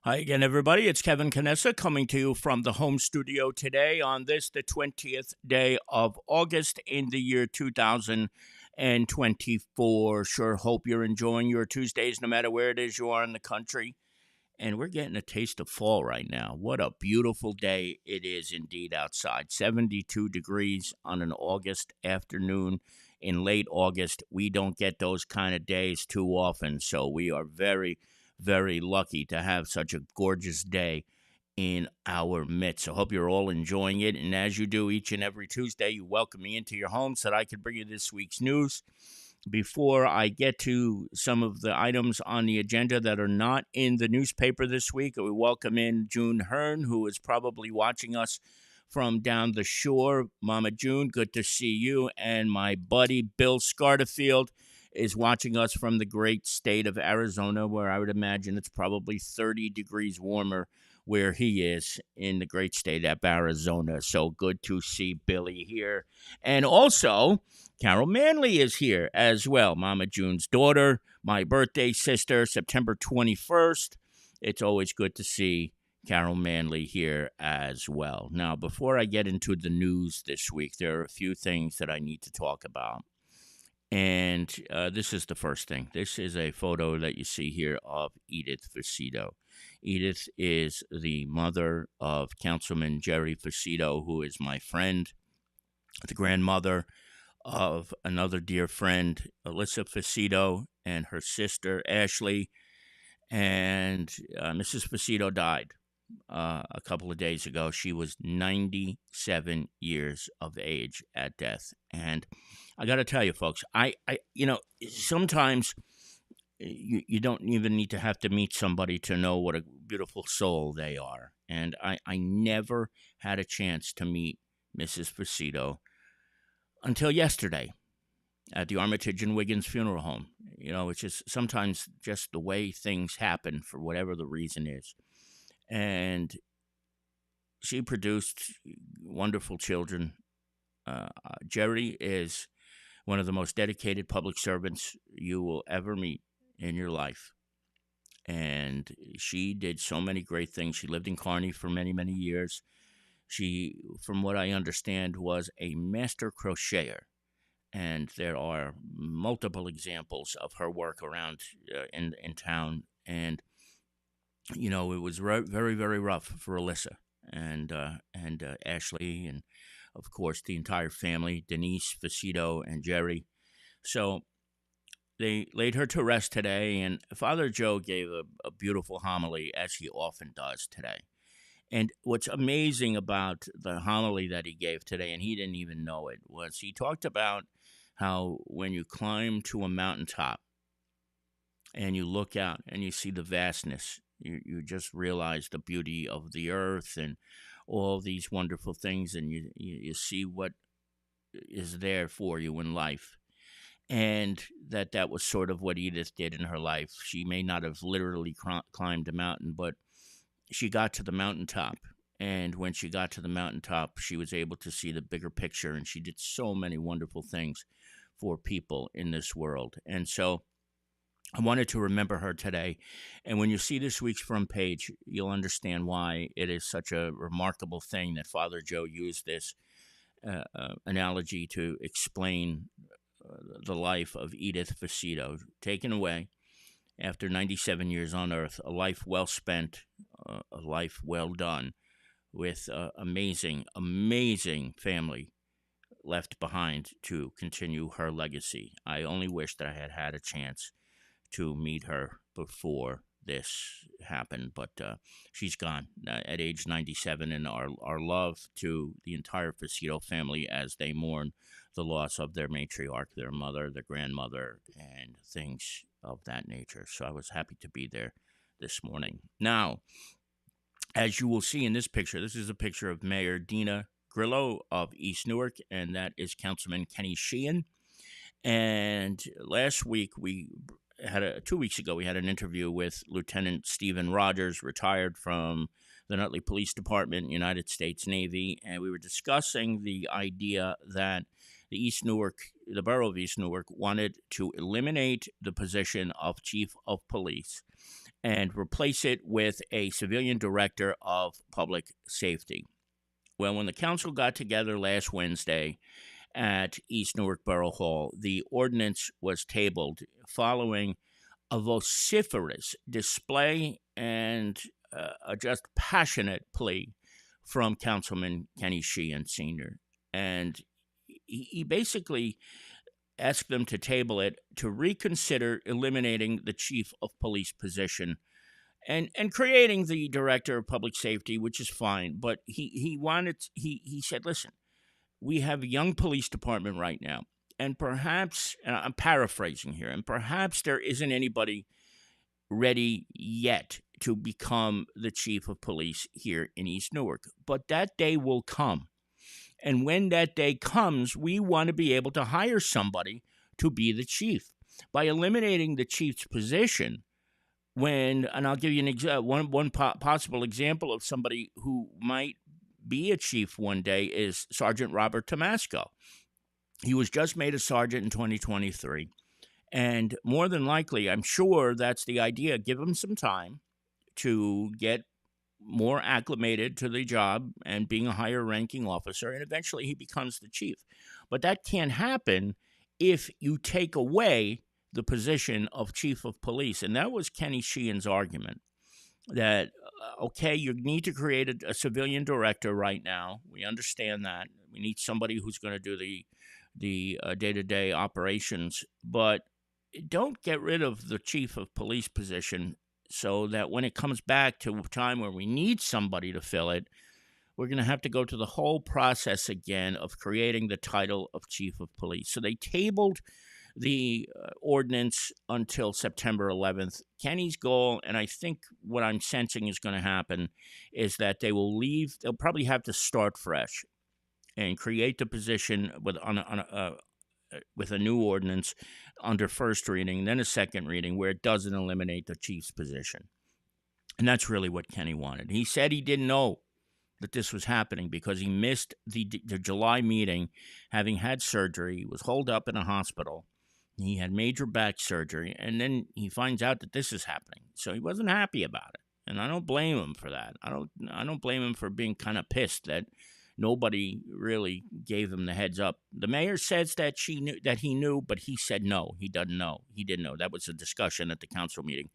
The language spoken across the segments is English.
Hi again, everybody. It's Kevin Canessa coming to you from the home studio today on this, the 20th day of August in the year 2024. Sure hope you're enjoying your Tuesdays no matter where it is you are in the country. And we're getting a taste of fall right now. What a beautiful day it is indeed outside. 72 degrees on an August afternoon. In late August, we don't get those kind of days too often. So we are very, very lucky to have such a gorgeous day in our midst. So hope you're all enjoying it. And as you do each and every Tuesday, you welcome me into your home so that I can bring you this week's news. Before I get to some of the items on the agenda that are not in the newspaper this week, we welcome in June Hearn, who is probably watching us from down the shore. Mama June, good to see you. And my buddy Bill Scarterfield is watching us from the great state of Arizona, where I would imagine it's probably 30 degrees warmer where he is in the great state of Arizona. So good to see Billy here. And also, Carol Manley is here as well, Mama June's daughter, my birthday sister, September 21st. It's always good to see Carol Manley here as well. Now, before I get into the news this week, there are a few things that I need to talk about. And this is the first thing. This is a photo that you see here of Edith Fucito. Edith is the mother of Councilman Jerry Fucito, who is my friend, the grandmother of another dear friend, Alyssa Fucito, and her sister, Ashley. And Mrs. Fucito died a couple of days ago. She was 97 years of age at death. And I got to tell you, folks, sometimes you don't even need to have to meet somebody to know what a beautiful soul they are. And I never had a chance to meet Mrs. Fucito until yesterday at the Armitage and Wiggins Funeral Home. It's just sometimes just the way things happen for whatever the reason is. And she produced wonderful children. Jerry is one of the most dedicated public servants you will ever meet in your life. And she did so many great things. She lived in Kearney for many, many years. She, from what I understand, was a master crocheter. And there are multiple examples of her work around in town. And it was very, very rough for Alyssa and Ashley, and of course the entire family, Denise, Fucito, and Jerry. So they laid her to rest today, and Father Joe gave a beautiful homily, as he often does today. And what's amazing about the homily that he gave today, and he didn't even know it, was he talked about how when you climb to a mountaintop and you look out and you see the vastness, you just realize the beauty of the earth and all these wonderful things, and you see what is there for you in life. And that was sort of what Edith did in her life. She may not have literally climbed a mountain, but she got to the mountaintop. And when she got to the mountaintop, she was able to see the bigger picture, and she did so many wonderful things for people in this world. And so I wanted to remember her today. And when you see this week's front page, you'll understand why it is such a remarkable thing that Father Joe used this analogy to explain the life of Edith Fucito, taken away after 97 years on earth, a life well spent, a life well done, with amazing, amazing family left behind to continue her legacy. I only wish that I had had a chance to meet her before this happened, but she's gone at age 97, and our love to the entire Fucito family as they mourn the loss of their matriarch, their mother, their grandmother, and things of that nature. So I was happy to be there this morning. Now, as you will see in this picture, this is a picture of Mayor Dina Grillo of East Newark, and that is Councilman Kenny Sheehan. And last week, 2 weeks ago, we had an interview with Lieutenant Stephen Rogers, retired from the Nutley Police Department, United States Navy, and we were discussing the idea that the borough of East Newark wanted to eliminate the position of chief of police and replace it with a civilian director of public safety. Well, when the council got together last Wednesday at East Newark Borough Hall, the ordinance was tabled following a vociferous display and a just passionate plea from Councilman Kenny Sheehan Sr. And he basically asked them to table it to reconsider eliminating the chief of police position and creating the director of public safety, which is fine. But he said, listen, we have a young police department right now, and perhaps, and I'm paraphrasing here, and perhaps there isn't anybody ready yet to become the chief of police here in East Newark. But that day will come. And when that day comes, we want to be able to hire somebody to be the chief. By eliminating the chief's position, and I'll give you one possible example of somebody who might be a chief one day is Sergeant Robert Tomasco. He was just made a sergeant in 2023. And more than likely, I'm sure that's the idea. Give him some time to get more acclimated to the job and being a higher ranking officer, and eventually he becomes the chief. But that can't happen if you take away the position of chief of police. And that was Kenny Sheehan's argument, that, okay, you need to create a civilian director right now. We understand that. We need somebody who's going to do the day-to-day operations, but don't get rid of the chief of police position so that when it comes back to a time where we need somebody to fill it, we're going to have to go to the whole process again of creating the title of chief of police. So they tabled the ordinance until September 11th. Kenny's goal, and I think what I'm sensing is going to happen, is that they'll probably have to start fresh and create the position with a new ordinance under first reading, then a second reading, where it doesn't eliminate the chief's position. And that's really what Kenny wanted. He said he didn't know that this was happening because he missed the July meeting, having had surgery. He was holed up in a hospital. He had major back surgery, and then he finds out that this is happening. So he wasn't happy about it, and I don't blame him for that. I don't blame him for being kind of pissed that nobody really gave him the heads up. The mayor says that he knew, but he said no, he doesn't know. He didn't know. That was a discussion at the council meeting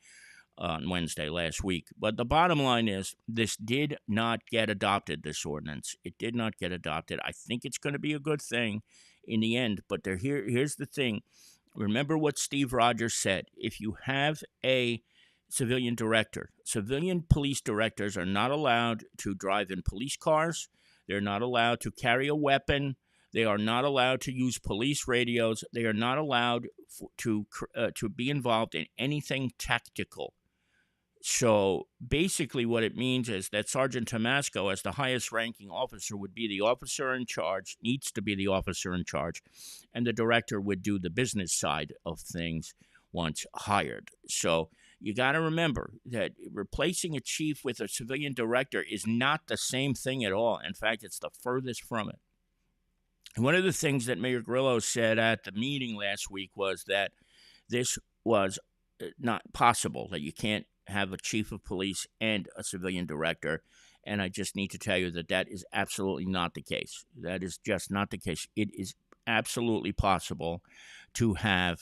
on Wednesday last week. But the bottom line is this did not get adopted, this ordinance. It did not get adopted. I think it's going to be a good thing in the end, but here's the thing. Remember what Steve Rogers said. If you have a civilian director, civilian police directors are not allowed to drive in police cars. They're not allowed to carry a weapon. They are not allowed to use police radios. They are not allowed to be involved in anything tactical. So basically what it means is that Sergeant Tomasco, as the highest ranking officer, would be the officer in charge, needs to be the officer in charge, and the director would do the business side of things once hired. So you got to remember that replacing a chief with a civilian director is not the same thing at all. In fact, it's the furthest from it. And one of the things that Mayor Grillo said at the meeting last week was that this was not possible, that you can't have a chief of police and a civilian director. And I just need to tell you that is absolutely not the case. That is just not the case. It is absolutely possible to have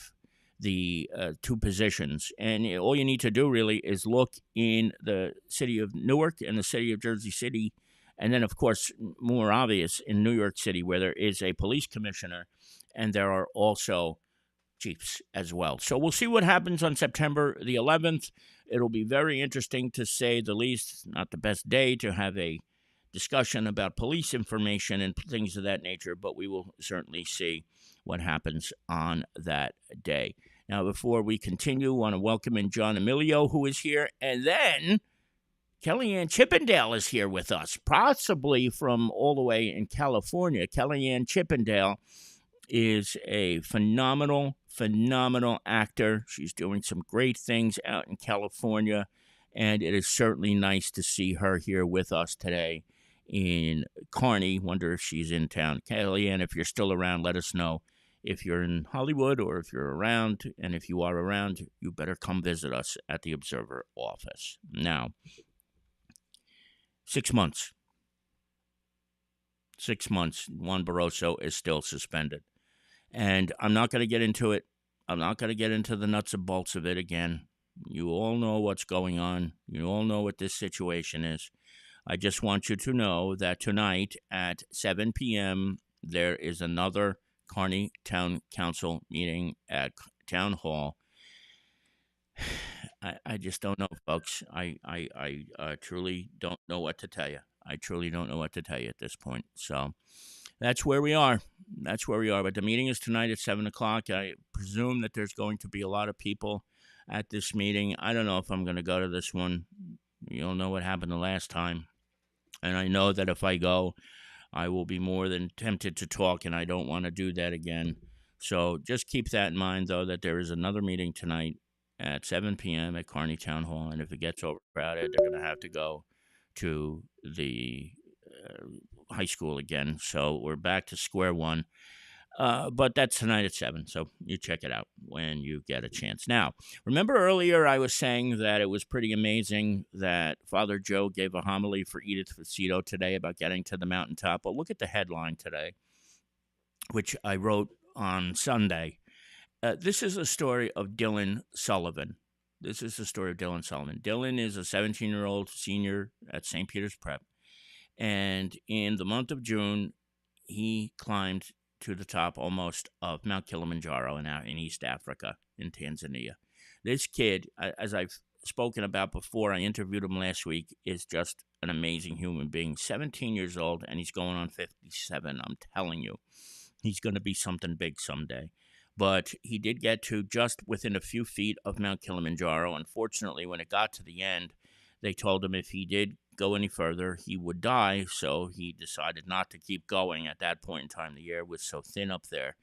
the two positions. And all you need to do really is look in the city of Newark and the city of Jersey City. And then, of course, more obvious in New York City, where there is a police commissioner and there are also chiefs as well. So we'll see what happens on September the 11th. It'll be very interesting, to say the least. Not the best day to have a discussion about police information and things of that nature, but we will certainly see what happens on that day. Now, before we continue, I want to welcome in John Emilio, who is here, and then Kellyanne Chippendale is here with us, possibly from all the way in California. Kellyanne Chippendale is a phenomenal actor. She's doing some great things out in California, and it is certainly nice to see her here with us today in Kearney. Wonder if she's in town. Kellyanne, if you're still around, let us know if you're in Hollywood or if you're around, and if you are around, you better come visit us at the Observer office. Now, 6 months. 6 months. Juan Barroso is still suspended. And I'm not going to get into it. I'm not going to get into the nuts and bolts of it again. You all know what's going on. You all know what this situation is. I just want you to know that tonight at 7 p.m., there is another Kearney Town Council meeting at Town Hall. I just don't know, folks. I truly don't know what to tell you. I truly don't know what to tell you at this point. So that's where we are. That's where we are. But the meeting is tonight at 7 o'clock. I presume that there's going to be a lot of people at this meeting. I don't know if I'm going to go to this one. You'll know what happened the last time. And I know that if I go, I will be more than tempted to talk, and I don't want to do that again. So just keep that in mind, though, that there is another meeting tonight at 7 p.m. at Kearney Town Hall. And if it gets overcrowded, they're going to have to go to the high school again. So we're back to square one. But that's tonight at 7. So you check it out when you get a chance. Now, remember earlier I was saying that it was pretty amazing that Father Joe gave a homily for Edith Facito today about getting to the mountaintop. Well, look at the headline today, which I wrote on Sunday. This is a story of Dylan Sullivan. This is the story of Dylan Sullivan. Dylan is a 17-year-old senior at St. Peter's Prep. And in the month of June, he climbed to the top almost of Mount Kilimanjaro in East Africa, in Tanzania. This kid, as I've spoken about before, I interviewed him last week, is just an amazing human being. 17 years old, and he's going on 57. I'm telling you, he's going to be something big someday. But he did get to just within a few feet of Mount Kilimanjaro. Unfortunately, when it got to the end, they told him if he did go any further, he would die. So he decided not to keep going at that point in time. The air was so thin up there,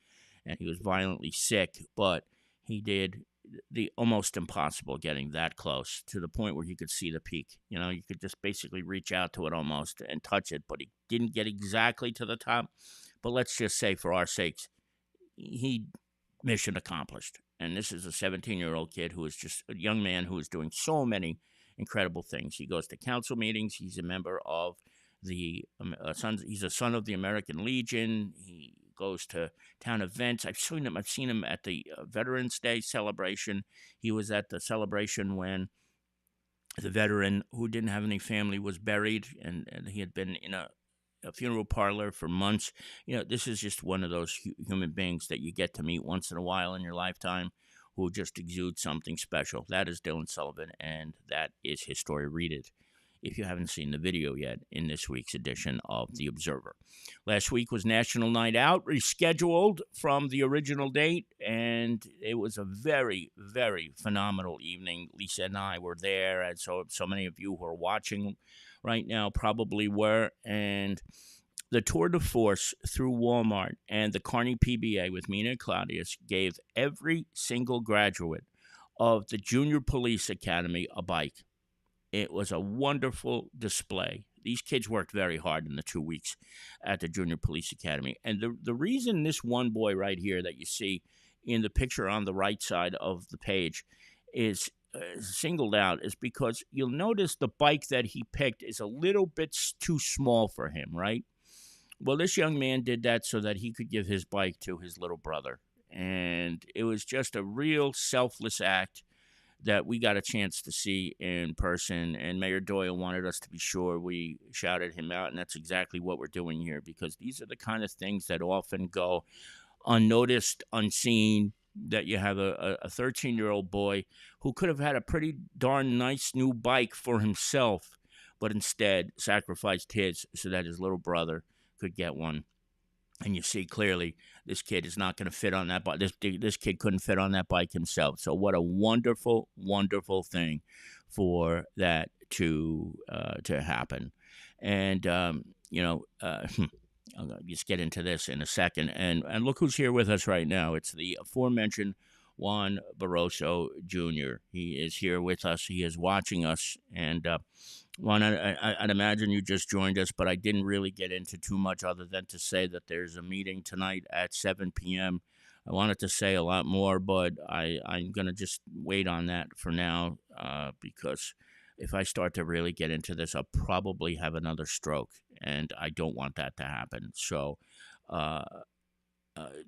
and he was violently sick. But he did the almost impossible, getting that close to the point where you could see the peak. You know, you could just basically reach out to it almost and touch it. But he didn't get exactly to the top. But let's just say, for our sakes, he mission accomplished. And this is a 17-year-old kid who is just a young man who is doing so many incredible things. He goes to council meetings. He's a member of the he's a son of the American Legion. He goes to town events. I've seen him at the Veterans Day celebration. He was at the celebration when the veteran who didn't have any family was buried, and he had been in a funeral parlor for months. You know, this is just one of those human beings that you get to meet once in a while in your lifetime who just exude something special. That is Dylan Sullivan, and that is his story. Read it if you haven't seen the video yet in this week's edition of The Observer. Last week was National Night Out, rescheduled from the original date, and it was a very, very phenomenal evening. Lisa and I were there, and so many of you who are watching right now probably were, and the tour de force through Walmart and the Kearney PBA with Mina and Claudius gave every single graduate of the Junior Police Academy a bike. It was a wonderful display. These kids worked very hard in the 2 weeks at the Junior Police Academy. And the reason this one boy right here that you see in the picture on the right side of the page is singled out is because you'll notice the bike that he picked is a little bit too small for him, right? Well, this young man did that so that he could give his bike to his little brother. And it was just a real selfless act that we got a chance to see in person. And Mayor Doyle wanted us to be sure we shouted him out. And that's exactly what we're doing here, because these are the kind of things that often go unnoticed, unseen, that you have a 13-year-old boy who could have had a pretty darn nice new bike for himself, but instead sacrificed his so that his little brother could get one. And you see clearly this kid is not going to fit on that bike. This kid couldn't fit on that bike himself. So what a wonderful, wonderful thing for that to happen. And, I'll just get into this in a second. And look who's here with us right now. It's the aforementioned Juan Barroso Jr. He is here with us. He is watching us. And Juan, I'd imagine you just joined us, but I didn't really get into too much other than to say that there's a meeting tonight at 7 p.m. I wanted to say a lot more, but I'm going to just wait on that for now because if I start to really get into this, I'll probably have another stroke, and I don't want that to happen. So uh,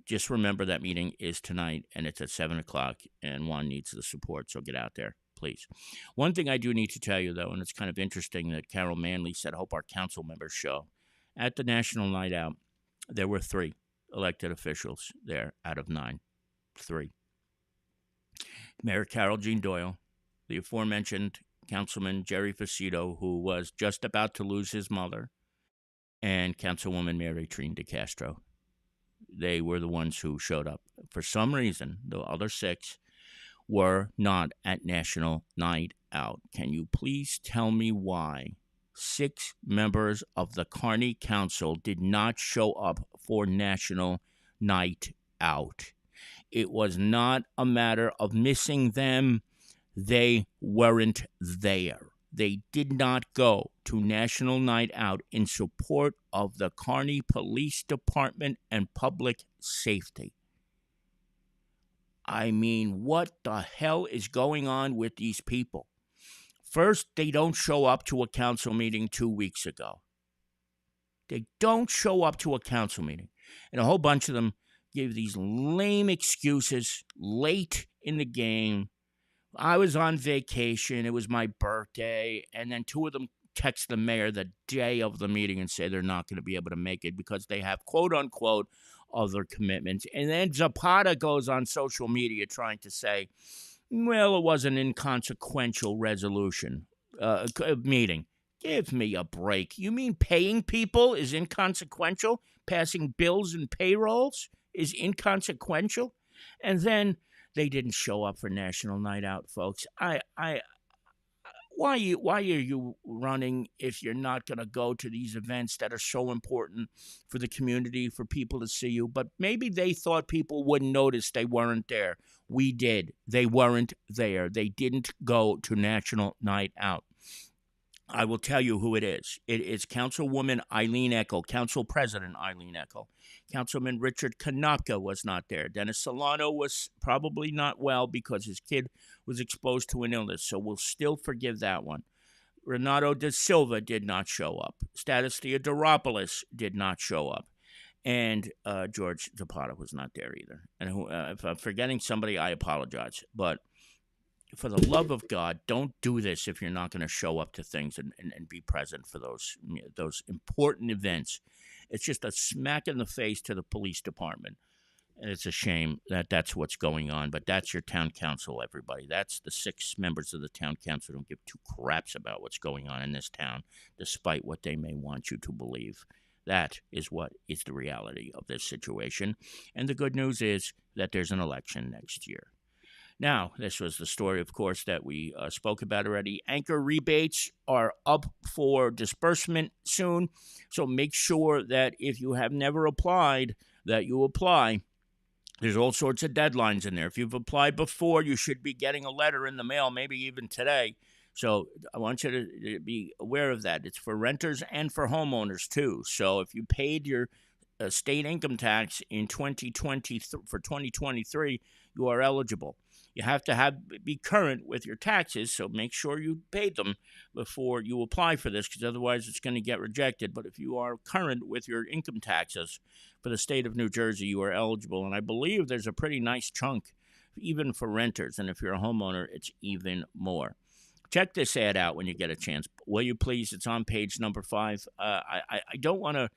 just remember that meeting is tonight, and it's at 7 o'clock, and Juan needs the support, so get out there, please. One thing I do need to tell you, though, and it's kind of interesting that Carol Manley said, hope our council members show. At the National Night Out, there were 3 elected officials there out of 9. 3. Mayor Carol Jean Doyle, the aforementioned Councilman Jerry Facito, who was just about to lose his mother, and Councilwoman Mary Trine DeCastro. They were the ones who showed up. For some reason, the other 6 were not at National Night Out. Can you please tell me why 6 members of the Kearney Council did not show up for National Night Out? It was not a matter of missing them. They weren't there. They did not go to National Night Out in support of the Kearney Police Department and public safety. I mean, what the hell is going on with these people? First, they don't show up to a council meeting 2 weeks ago. They don't show up to a council meeting. And a whole bunch of them gave these lame excuses late in the game. I was on vacation. It was my birthday. And then 2 of them text the mayor the day of the meeting and say they're not going to be able to make it because they have, quote unquote, other commitments. And then Zapata goes on social media trying to say, well, it was an inconsequential resolution, meeting. Give me a break. You mean paying people is inconsequential? Passing bills and payrolls is inconsequential? And then they didn't show up for National Night Out, folks. Why are you running if you're not going to go to these events that are so important for the community, for people to see you? But maybe they thought people wouldn't notice they weren't there. We did. They weren't there. They didn't go to National Night Out. I will tell you who it is. It is Councilwoman Eileen Eckel, Council President Eileen Eckel. Councilman Richard Konopka was not there. Dennis Solano was probably not well because his kid was exposed to an illness, so we'll still forgive that one. Renato da Silva did not show up. Status Theodoropoulos did not show up. And George Zapata was not there either. And if I'm forgetting somebody, I apologize. But for the love of God, don't do this if you're not going to show up to things and be present for those important events. It's just a smack in the face to the police department. And it's a shame that that's what's going on. But that's your town council, everybody. That's the 6 members of the town council who don't give 2 craps about what's going on in this town, despite what they may want you to believe. That is what is the reality of this situation. And the good news is that there's an election next year. Now, this was the story, of course, that we spoke about already. Anchor rebates are up for disbursement soon, so make sure that if you have never applied, that you apply. There's all sorts of deadlines in there. If you've applied before, you should be getting a letter in the mail, maybe even today. So I want you to be aware of that. It's for renters and for homeowners, too. So if you paid your state income tax in 2020 for 2023, you are eligible. You have to be current with your taxes, so make sure you paid them before you apply for this, because otherwise it's going to get rejected. But if you are current with your income taxes for the state of New Jersey, you are eligible. And I believe there's a pretty nice chunk even for renters. And if you're a homeowner, it's even more. Check this ad out when you get a chance. Will you please? It's on page number 5. I don't want to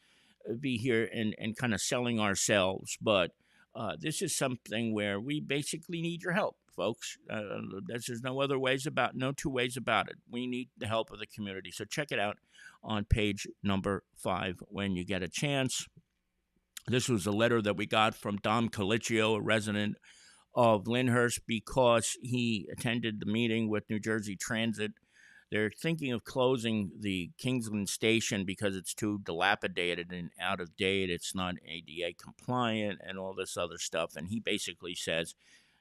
be here and kind of selling ourselves, but this is something where we basically need your help, folks. There's no 2 ways about it. We need the help of the community. So check it out on page number 5 when you get a chance. This was a letter that we got from Dom Colicchio, a resident of Lyndhurst, because he attended the meeting with New Jersey Transit. They're thinking of closing the Kingsland station because it's too dilapidated and out of date. It's not ADA compliant and all this other stuff. And he basically says,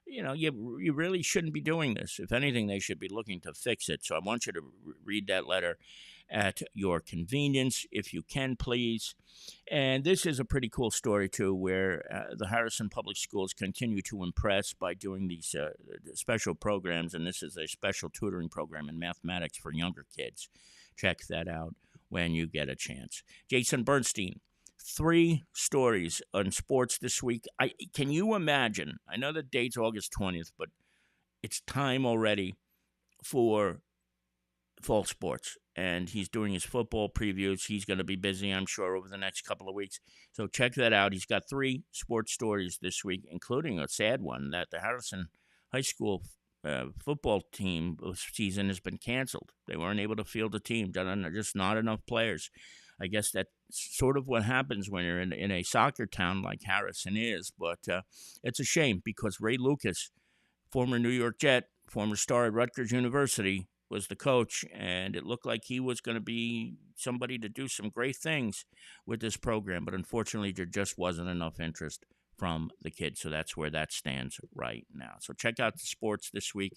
you really shouldn't be doing this. If anything, they should be looking to fix it. So I want you to read that letter. at your convenience, if you can, please. And this is a pretty cool story, too, where the Harrison Public Schools continue to impress by doing these special programs. And this is a special tutoring program in mathematics for younger kids. Check that out when you get a chance. Jason Bernstein, 3 stories on sports this week. Can you imagine? I know the date's August 20th, but it's time already for fall sports, and he's doing his football previews. He's going to be busy, I'm sure, over the next couple of weeks. So check that out. He's got 3 sports stories this week, including a sad one that the Harrison High School football team season has been canceled. They weren't able to field a team. Just not enough players. I guess that's sort of what happens when you're in a soccer town like Harrison is. But it's a shame because Ray Lucas, former New York Jet, former star at Rutgers University, was the coach, and it looked like he was going to be somebody to do some great things with this program. But unfortunately, there just wasn't enough interest from the kids. So that's where that stands right now. So check out the sports this week.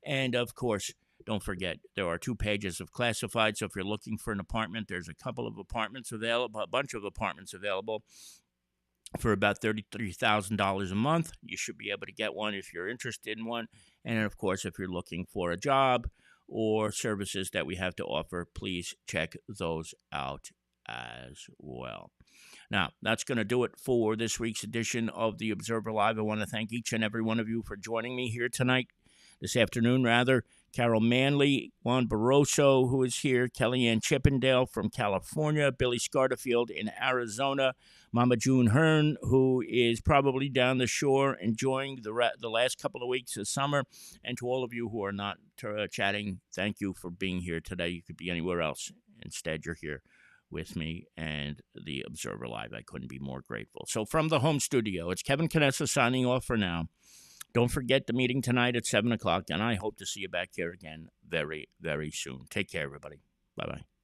And of course, don't forget, there are 2 pages of classified. So if you're looking for an apartment, there's a couple of apartments available, a bunch of apartments available for about $33,000 a month. You should be able to get one if you're interested in one. And of course, if you're looking for a job or services that we have to offer, please check those out as well. Now, that's going to do it for this week's edition of the Observer Live. I want to thank each and every one of you for joining me here this afternoon. Carol Manley, Juan Barroso, who is here, Kellyanne Chippendale from California, Billy Scarterfield in Arizona, Mama June Hearn, who is probably down the shore enjoying the last couple of weeks of summer, and to all of you who are not chatting, thank you for being here today. You could be anywhere else. Instead, you're here with me and the Observer Live. I couldn't be more grateful. So from the home studio, it's Kevin Canessa signing off for now. Don't forget the meeting tonight at 7 o'clock, and I hope to see you back here again very, very soon. Take care, everybody. Bye-bye.